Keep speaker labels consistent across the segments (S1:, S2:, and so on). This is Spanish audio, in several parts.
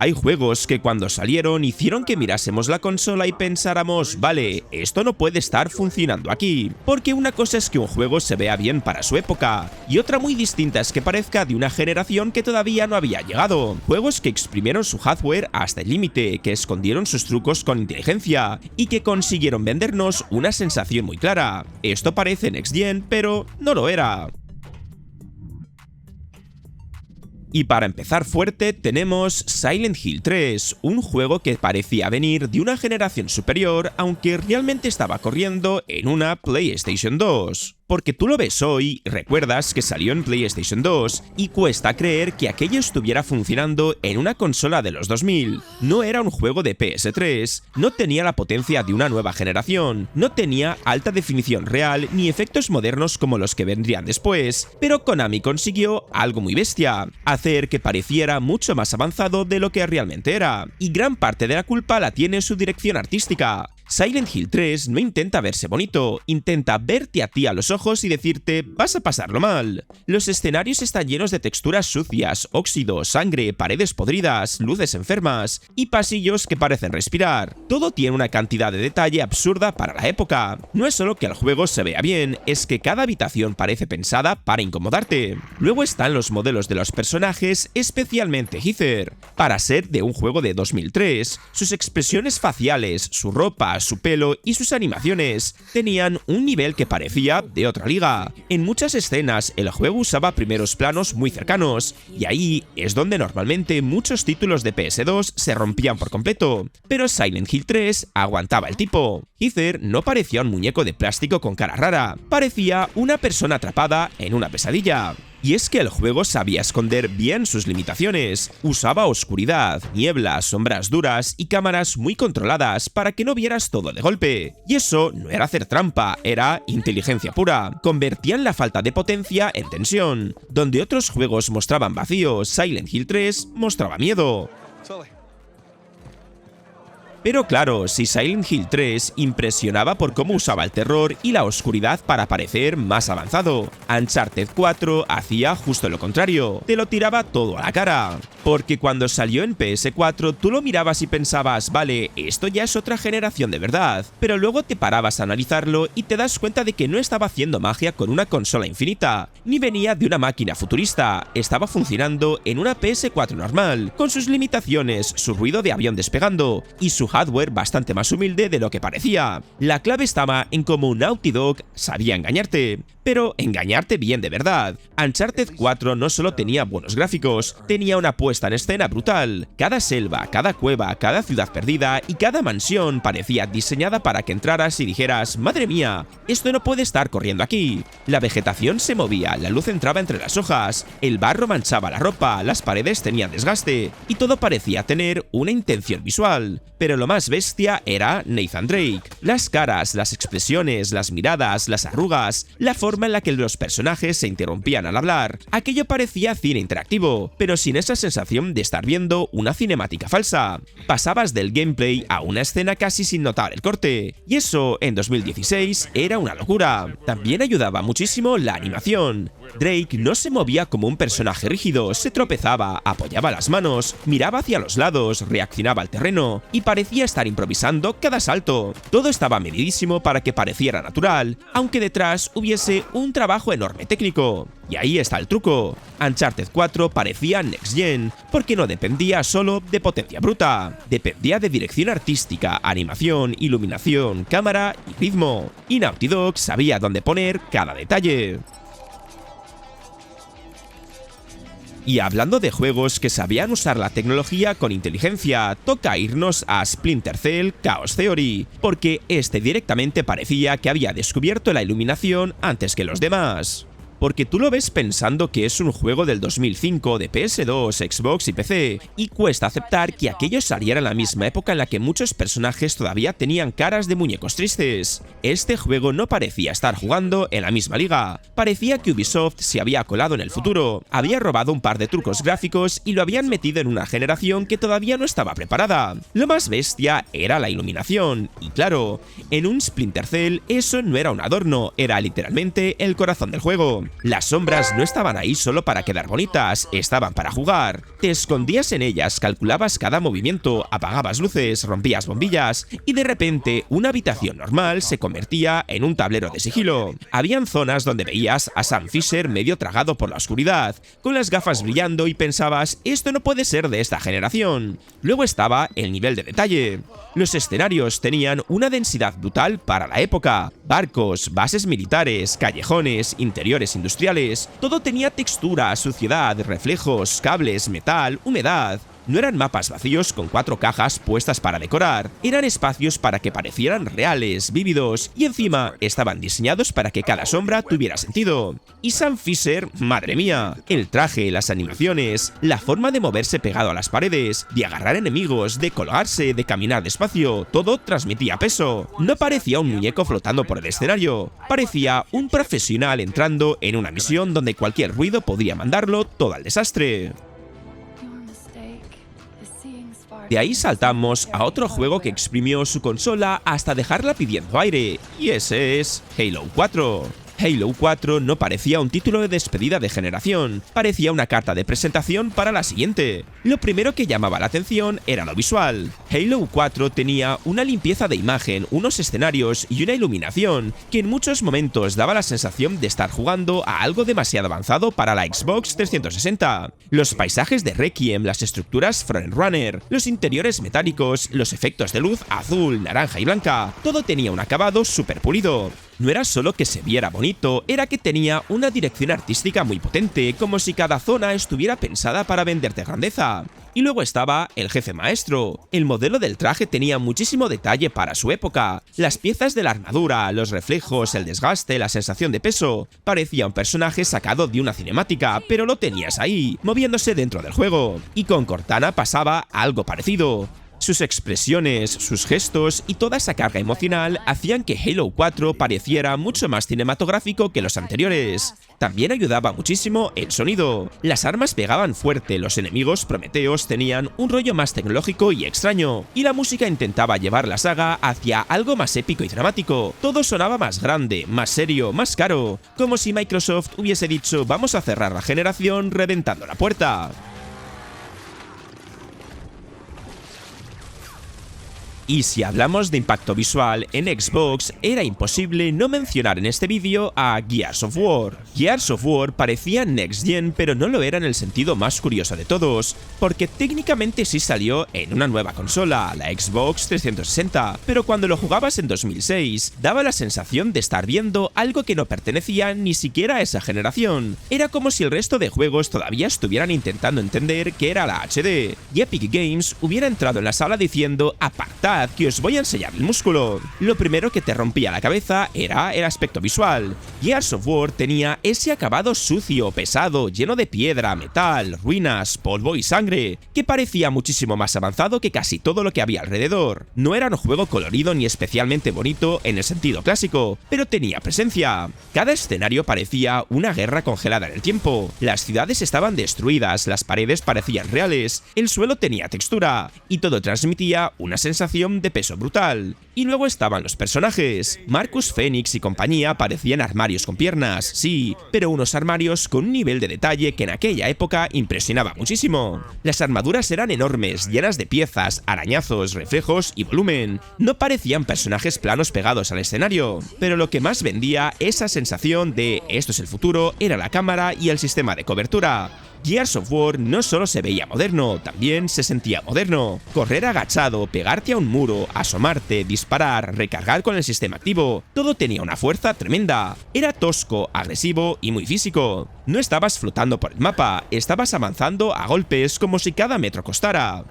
S1: Hay juegos que cuando salieron hicieron que mirásemos la consola y pensáramos, vale, esto no puede estar funcionando aquí, porque una cosa es que un juego se vea bien para su época, y otra muy distinta es que parezca de una generación que todavía no había llegado. Juegos que exprimieron su hardware hasta el límite, que escondieron sus trucos con inteligencia, y que consiguieron vendernos una sensación muy clara. Esto parece Next Gen, pero no lo era. Y para empezar fuerte tenemos Silent Hill 3, un juego que parecía venir de una generación superior, aunque realmente estaba corriendo en una PlayStation 2. Porque tú lo ves hoy, recuerdas que salió en PlayStation 2 y cuesta creer que aquello estuviera funcionando en una consola de los 2000. No era un juego de PS3, no tenía la potencia de una nueva generación, no tenía alta definición real ni efectos modernos como los que vendrían después, pero Konami consiguió algo muy bestia, hacer que pareciera mucho más avanzado de lo que realmente era, y gran parte de la culpa la tiene su dirección artística. Silent Hill 3 no intenta verse bonito, intenta verte a ti a los ojos y decirte vas a pasarlo mal. Los escenarios están llenos de texturas sucias, óxido, sangre, paredes podridas, luces enfermas y pasillos que parecen respirar. Todo tiene una cantidad de detalle absurda para la época. No es solo que el juego se vea bien, es que cada habitación parece pensada para incomodarte. Luego están los modelos de los personajes, especialmente Heather. Para ser de un juego de 2003, sus expresiones faciales, su ropa, su pelo y sus animaciones tenían un nivel que parecía de otra liga. En muchas escenas el juego usaba primeros planos muy cercanos, y ahí es donde normalmente muchos títulos de PS2 se rompían por completo, pero Silent Hill 3 aguantaba el tipo. Heather no parecía un muñeco de plástico con cara rara, parecía una persona atrapada en una pesadilla. Y es que el juego sabía esconder bien sus limitaciones, usaba oscuridad, niebla, sombras duras y cámaras muy controladas para que no vieras todo de golpe. Y eso no era hacer trampa, era inteligencia pura. Convertían la falta de potencia en tensión. Donde otros juegos mostraban vacío, Silent Hill 3 mostraba miedo. Pero claro, si Silent Hill 3 impresionaba por cómo usaba el terror y la oscuridad para parecer más avanzado, Uncharted 4 hacía justo lo contrario, te lo tiraba todo a la cara. Porque cuando salió en PS4 tú lo mirabas y pensabas, vale, esto ya es otra generación de verdad, pero luego te parabas a analizarlo y te das cuenta de que no estaba haciendo magia con una consola infinita, ni venía de una máquina futurista, estaba funcionando en una PS4 normal, con sus limitaciones, su ruido de avión despegando y su hardware bastante más humilde de lo que parecía. La clave estaba en cómo Naughty Dog sabía engañarte, pero engañarte bien de verdad. Uncharted 4 no solo tenía buenos gráficos, tenía una puesta en escena brutal. Cada selva, cada cueva, cada ciudad perdida y cada mansión parecía diseñada para que entraras y dijeras, madre mía, esto no puede estar corriendo aquí. La vegetación se movía, la luz entraba entre las hojas, el barro manchaba la ropa, las paredes tenían desgaste y todo parecía tener una intención visual. Pero lo más bestia era Nathan Drake. Las caras, las expresiones, las miradas, las arrugas, la forma en la que los personajes se interrumpían al hablar. Aquello parecía cine interactivo, pero sin esa sensación de estar viendo una cinemática falsa. Pasabas del gameplay a una escena casi sin notar el corte, y eso en 2016 era una locura. También ayudaba muchísimo la animación. Drake no se movía como un personaje rígido, se tropezaba, apoyaba las manos, miraba hacia los lados, reaccionaba al terreno y parecía estar improvisando cada salto. Todo estaba medidísimo para que pareciera natural, aunque detrás hubiese un trabajo enorme técnico. Y ahí está el truco. Uncharted 4 parecía Next Gen, porque no dependía solo de potencia bruta, dependía de dirección artística, animación, iluminación, cámara y ritmo. Y Naughty Dog sabía dónde poner cada detalle. Y hablando de juegos que sabían usar la tecnología con inteligencia, toca irnos a Splinter Cell Chaos Theory, porque este directamente parecía que había descubierto la iluminación antes que los demás. Porque tú lo ves pensando que es un juego del 2005 de PS2, Xbox y PC, y cuesta aceptar que aquello saliera en la misma época en la que muchos personajes todavía tenían caras de muñecos tristes. Este juego no parecía estar jugando en la misma liga, parecía que Ubisoft se había colado en el futuro, había robado un par de trucos gráficos y lo habían metido en una generación que todavía no estaba preparada. Lo más bestia era la iluminación, y claro, en un Splinter Cell eso no era un adorno, era literalmente el corazón del juego. Las sombras no estaban ahí solo para quedar bonitas, estaban para jugar. Te escondías en ellas, calculabas cada movimiento, apagabas luces, rompías bombillas y de repente una habitación normal se convertía en un tablero de sigilo. Habían zonas donde veías a Sam Fisher medio tragado por la oscuridad, con las gafas brillando y pensabas, esto no puede ser de esta generación. Luego estaba el nivel de detalle. Los escenarios tenían una densidad brutal para la época. Barcos, bases militares, callejones, interiores industriales, todo tenía textura, suciedad, reflejos, cables, metal, humedad. No eran mapas vacíos con 4 cajas puestas para decorar, eran espacios para que parecieran reales, vívidos, y encima estaban diseñados para que cada sombra tuviera sentido. Y Sam Fisher, madre mía, el traje, las animaciones, la forma de moverse pegado a las paredes, de agarrar enemigos, de colgarse, de caminar despacio, todo transmitía peso. No parecía un muñeco flotando por el escenario, parecía un profesional entrando en una misión donde cualquier ruido podría mandarlo todo al desastre. De ahí saltamos a otro juego que exprimió su consola hasta dejarla pidiendo aire, y ese es Halo 4. Halo 4 no parecía un título de despedida de generación, parecía una carta de presentación para la siguiente. Lo primero que llamaba la atención era lo visual. Halo 4 tenía una limpieza de imagen, unos escenarios y una iluminación que en muchos momentos daba la sensación de estar jugando a algo demasiado avanzado para la Xbox 360. Los paisajes de Requiem, las estructuras Frontrunner, los interiores metálicos, los efectos de luz azul, naranja y blanca, todo tenía un acabado súper pulido. No era solo que se viera bonito, era que tenía una dirección artística muy potente, como si cada zona estuviera pensada para venderte grandeza. Y luego estaba el jefe maestro. El modelo del traje tenía muchísimo detalle para su época. Las piezas de la armadura, los reflejos, el desgaste, la sensación de peso. Parecía un personaje sacado de una cinemática, pero lo tenías ahí, moviéndose dentro del juego. Y con Cortana pasaba algo parecido. Sus expresiones, sus gestos y toda esa carga emocional hacían que Halo 4 pareciera mucho más cinematográfico que los anteriores. También ayudaba muchísimo el sonido. Las armas pegaban fuerte, los enemigos prometeos tenían un rollo más tecnológico y extraño, y la música intentaba llevar la saga hacia algo más épico y dramático. Todo sonaba más grande, más serio, más caro, como si Microsoft hubiese dicho vamos a cerrar la generación reventando la puerta. Y si hablamos de impacto visual en Xbox, era imposible no mencionar en este vídeo a Gears of War. Gears of War parecía Next Gen, pero no lo era en el sentido más curioso de todos, porque técnicamente sí salió en una nueva consola, la Xbox 360, pero cuando lo jugabas en 2006, daba la sensación de estar viendo algo que no pertenecía ni siquiera a esa generación. Era como si el resto de juegos todavía estuvieran intentando entender qué era la HD, y Epic Games hubiera entrado en la sala diciendo apartad, que os voy a enseñar el músculo. Lo primero que te rompía la cabeza era el aspecto visual. Gears of War tenía ese acabado sucio, pesado, lleno de piedra, metal, ruinas, polvo y sangre, que parecía muchísimo más avanzado que casi todo lo que había alrededor. No era un juego colorido ni especialmente bonito en el sentido clásico, pero tenía presencia. Cada escenario parecía una guerra congelada en el tiempo. Las ciudades estaban destruidas, las paredes parecían reales, el suelo tenía textura, y todo transmitía una sensación de peso brutal. Y luego estaban los personajes. Marcus Phoenix y compañía parecían armarios con piernas, sí, pero unos armarios con un nivel de detalle que en aquella época impresionaba muchísimo. Las armaduras eran enormes, llenas de piezas, arañazos, reflejos y volumen. No parecían personajes planos pegados al escenario, pero lo que más vendía esa sensación de esto es el futuro era la cámara y el sistema de cobertura. Gears of War no solo se veía moderno, también se sentía moderno. Correr agachado, pegarte a un muro, asomarte, disparar, recargar con el sistema activo, todo tenía una fuerza tremenda. Era tosco, agresivo y muy físico. No estabas flotando por el mapa, estabas avanzando a golpes como si cada metro costara.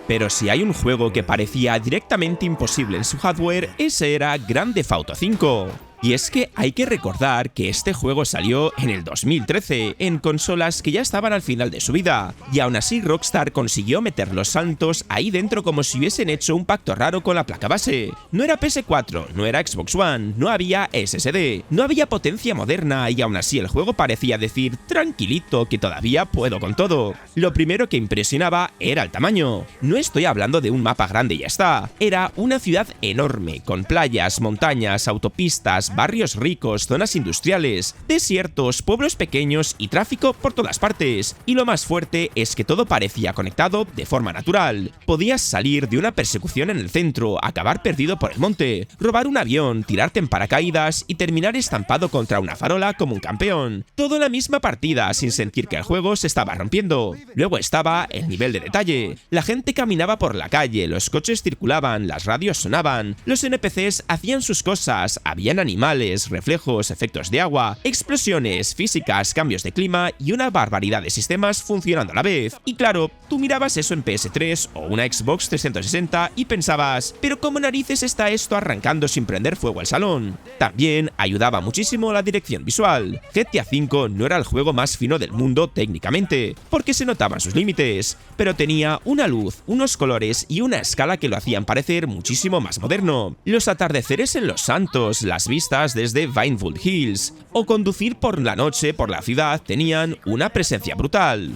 S1: Pero si hay un juego que parecía directamente imposible en su hardware, ese era Grand Theft Auto 5. Y es que hay que recordar que este juego salió en el 2013, en consolas que ya estaban al final de su vida, y aún así Rockstar consiguió meter los santos ahí dentro como si hubiesen hecho un pacto raro con la placa base. No era PS4, no era Xbox One, no había SSD, no había potencia moderna, y aún así el juego parecía decir tranquilito que todavía puedo con todo. Lo primero que impresionaba era el tamaño. No estoy hablando de un mapa grande y ya está, era una ciudad enorme, con playas, montañas, autopistas, calles, barrios ricos, zonas industriales, desiertos, pueblos pequeños y tráfico por todas partes. Y lo más fuerte es que todo parecía conectado de forma natural. Podías salir de una persecución en el centro, acabar perdido por el monte, robar un avión, tirarte en paracaídas y terminar estampado contra una farola como un campeón. Todo en la misma partida sin sentir que el juego se estaba rompiendo. Luego estaba el nivel de detalle. La gente caminaba por la calle, los coches circulaban, las radios sonaban, los NPCs hacían sus cosas, habían animales, reflejos, efectos de agua, explosiones, físicas, cambios de clima y una barbaridad de sistemas funcionando a la vez. Y claro, tú mirabas eso en PS3 o una Xbox 360 y pensabas, pero ¿cómo narices está esto arrancando sin prender fuego al salón? También ayudaba muchísimo la dirección visual. GTA V no era el juego más fino del mundo técnicamente, porque se notaban sus límites, pero tenía una luz, unos colores y una escala que lo hacían parecer muchísimo más moderno. Los atardeceres en Los Santos, las vistas desde Vinewood Hills o conducir por la noche por la ciudad tenían una presencia brutal.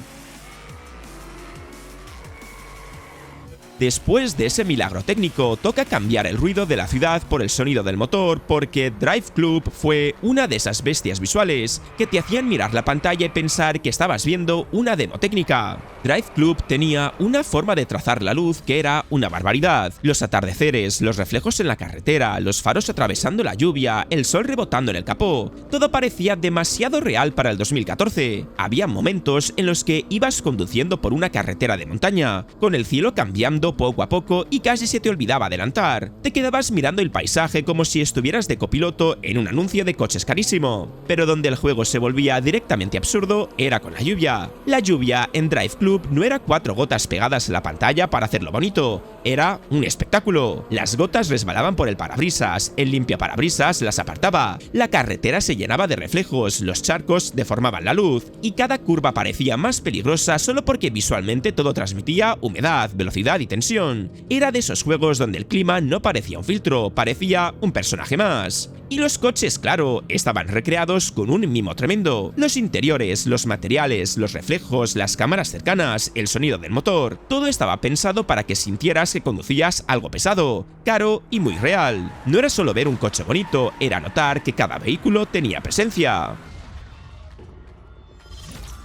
S1: Después de ese milagro técnico, toca cambiar el ruido de la ciudad por el sonido del motor, porque Drive Club fue una de esas bestias visuales que te hacían mirar la pantalla y pensar que estabas viendo una demo técnica. Drive Club tenía una forma de trazar la luz que era una barbaridad. Los atardeceres, los reflejos en la carretera, los faros atravesando la lluvia, el sol rebotando en el capó, todo parecía demasiado real para el 2014. Había momentos en los que ibas conduciendo por una carretera de montaña, con el cielo cambiando poco a poco y casi se te olvidaba adelantar. Te quedabas mirando el paisaje como si estuvieras de copiloto en un anuncio de coches carísimo. Pero donde el juego se volvía directamente absurdo era con la lluvia. La lluvia en Drive Club no era 4 gotas pegadas en la pantalla para hacerlo bonito, era un espectáculo. Las gotas resbalaban por el parabrisas, el limpiaparabrisas las apartaba, la carretera se llenaba de reflejos, los charcos deformaban la luz y cada curva parecía más peligrosa solo porque visualmente todo transmitía humedad, velocidad y tensión. Era de esos juegos donde el clima no parecía un filtro, parecía un personaje más. Y los coches, claro, estaban recreados con un mimo tremendo. Los interiores, los materiales, los reflejos, las cámaras cercanas, el sonido del motor, todo estaba pensado para que sintieras que conducías algo pesado, caro y muy real. No era solo ver un coche bonito, era notar que cada vehículo tenía presencia.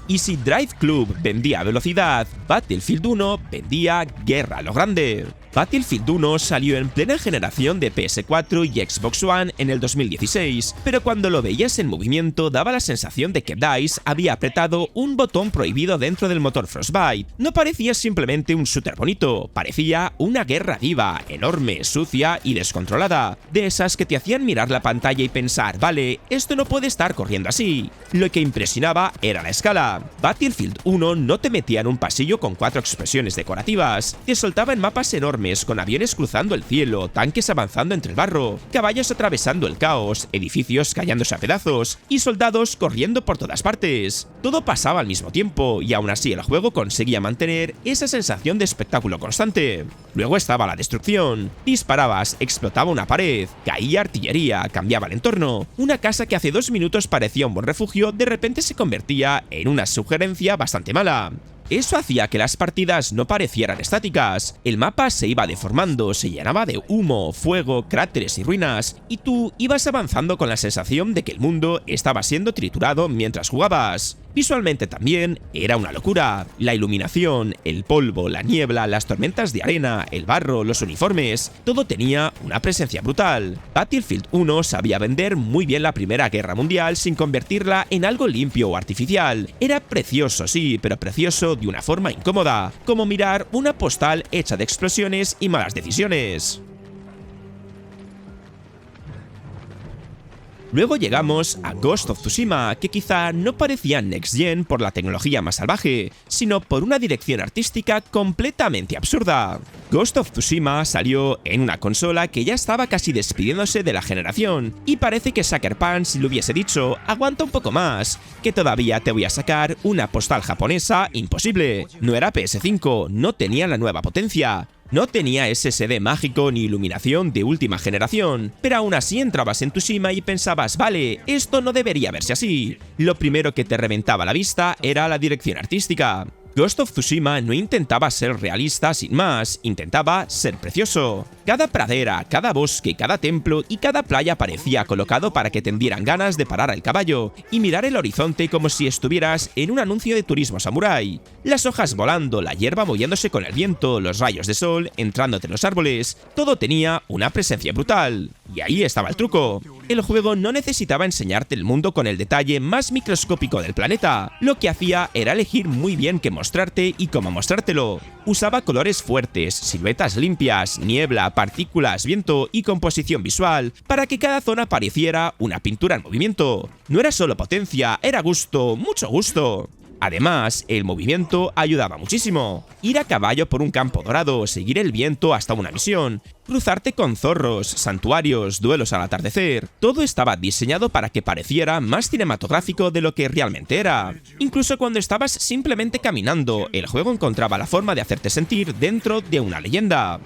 S1: Y si Drive Club vendía velocidad, Battlefield 1 vendía guerra a lo grande. Battlefield 1 salió en plena generación de PS4 y Xbox One en el 2016, pero cuando lo veías en movimiento daba la sensación de que DICE había apretado un botón prohibido dentro del motor Frostbite. No parecía simplemente un shooter bonito, parecía una guerra viva, enorme, sucia y descontrolada, de esas que te hacían mirar la pantalla y pensar, vale, esto no puede estar corriendo así. Lo que impresionaba era la escala. Battlefield 1 no te metía en un pasillo con 4 expresiones decorativas, te soltaba en mapas enormes con aviones cruzando el cielo, tanques avanzando entre el barro, caballos atravesando el caos, edificios cayéndose a pedazos y soldados corriendo por todas partes. Todo pasaba al mismo tiempo y aún así el juego conseguía mantener esa sensación de espectáculo constante. Luego estaba la destrucción. Disparabas, explotaba una pared, caía artillería, cambiaba el entorno. Una casa que hace 2 minutos parecía un buen refugio de repente se convertía en una sugerencia bastante mala. Eso hacía que las partidas no parecieran estáticas. El mapa se iba deformando, se llenaba de humo, fuego, cráteres y ruinas, y tú ibas avanzando con la sensación de que el mundo estaba siendo triturado mientras jugabas. Visualmente también era una locura. La iluminación, el polvo, la niebla, las tormentas de arena, el barro, los uniformes, todo tenía una presencia brutal. Battlefield 1 sabía vender muy bien la Primera Guerra Mundial sin convertirla en algo limpio o artificial. Era precioso, sí, pero precioso de una forma incómoda, como mirar una postal hecha de explosiones y malas decisiones. Luego llegamos a Ghost of Tsushima, que quizá no parecía Next Gen por la tecnología más salvaje, sino por una dirección artística completamente absurda. Ghost of Tsushima salió en una consola que ya estaba casi despidiéndose de la generación, y parece que Sucker Punch le hubiese dicho, aguanta un poco más, que todavía te voy a sacar una postal japonesa imposible. No era PS5, no tenía la nueva potencia. No tenía SSD mágico ni iluminación de última generación, pero aún así entrabas en Tsushima y pensabas, vale, esto no debería verse así. Lo primero que te reventaba la vista era la dirección artística. Ghost of Tsushima no intentaba ser realista sin más, intentaba ser precioso. Cada pradera, cada bosque, cada templo y cada playa parecía colocado para que te dieran ganas de parar al caballo y mirar el horizonte como si estuvieras en un anuncio de turismo samurái. Las hojas volando, la hierba moviéndose con el viento, los rayos de sol entrándote en los árboles, todo tenía una presencia brutal. Y ahí estaba el truco. El juego no necesitaba enseñarte el mundo con el detalle más microscópico del planeta. Lo que hacía era elegir muy bien qué mostrarte y cómo mostrártelo. Usaba colores fuertes, siluetas limpias, niebla, partículas, viento y composición visual para que cada zona pareciera una pintura en movimiento. No era solo potencia, era gusto, mucho gusto. Además, el movimiento ayudaba muchísimo. Ir a caballo por un campo dorado, seguir el viento hasta una misión, cruzarte con zorros, santuarios, duelos al atardecer, todo estaba diseñado para que pareciera más cinematográfico de lo que realmente era. Incluso cuando estabas simplemente caminando, el juego encontraba la forma de hacerte sentir dentro de una leyenda.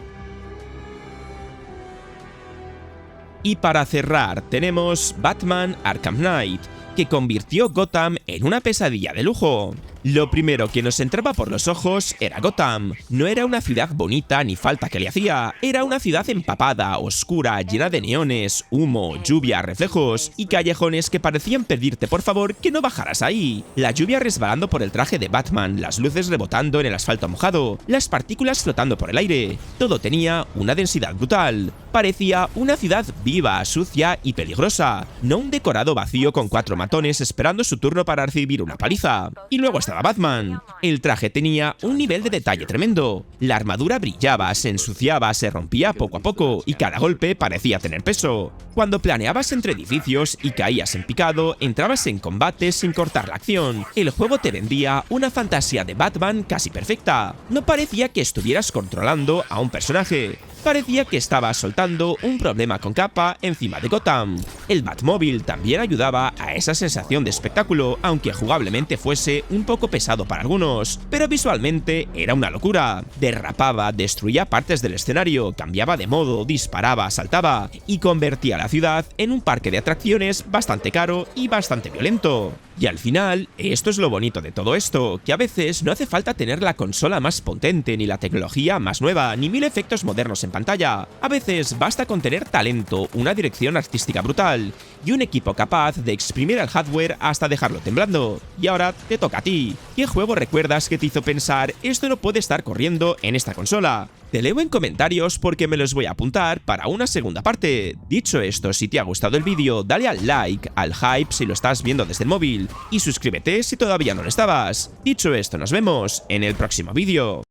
S1: Y para cerrar, tenemos Batman Arkham Knight, que convirtió Gotham en una pesadilla de lujo. Lo primero que nos entraba por los ojos era Gotham. No era una ciudad bonita ni falta que le hacía, era una ciudad empapada, oscura, llena de neones, humo, lluvia, reflejos y callejones que parecían pedirte por favor que no bajaras ahí. La lluvia resbalando por el traje de Batman, las luces rebotando en el asfalto mojado, las partículas flotando por el aire. Todo tenía una densidad brutal. Parecía una ciudad viva, sucia y peligrosa, no un decorado vacío con 4 matones esperando su turno para recibir una paliza. Y luego estaba Batman. El traje tenía un nivel de detalle tremendo. La armadura brillaba, se ensuciaba, se rompía poco a poco y cada golpe parecía tener peso. Cuando planeabas entre edificios y caías en picado, entrabas en combate sin cortar la acción. El juego te vendía una fantasía de Batman casi perfecta. No parecía que estuvieras controlando a un personaje. Parecía que estaba soltando un problema con capa encima de Gotham. El Batmóvil también ayudaba a esa sensación de espectáculo, aunque jugablemente fuese un poco pesado para algunos, pero visualmente era una locura. Derrapaba, destruía partes del escenario, cambiaba de modo, disparaba, saltaba y convertía la ciudad en un parque de atracciones bastante caro y bastante violento. Y al final, esto es lo bonito de todo esto, que a veces no hace falta tener la consola más potente, ni la tecnología más nueva, ni 1000 efectos modernos en pantalla. A veces basta con tener talento, una dirección artística brutal y un equipo capaz de exprimir el hardware hasta dejarlo temblando. Y ahora te toca a ti. ¿Qué juego recuerdas que te hizo pensar esto no puede estar corriendo en esta consola? Te leo en comentarios porque me los voy a apuntar para una segunda parte. Dicho esto, si te ha gustado el vídeo, dale al like, al hype si lo estás viendo desde el móvil y suscríbete si todavía no lo estabas. Dicho esto, nos vemos en el próximo vídeo.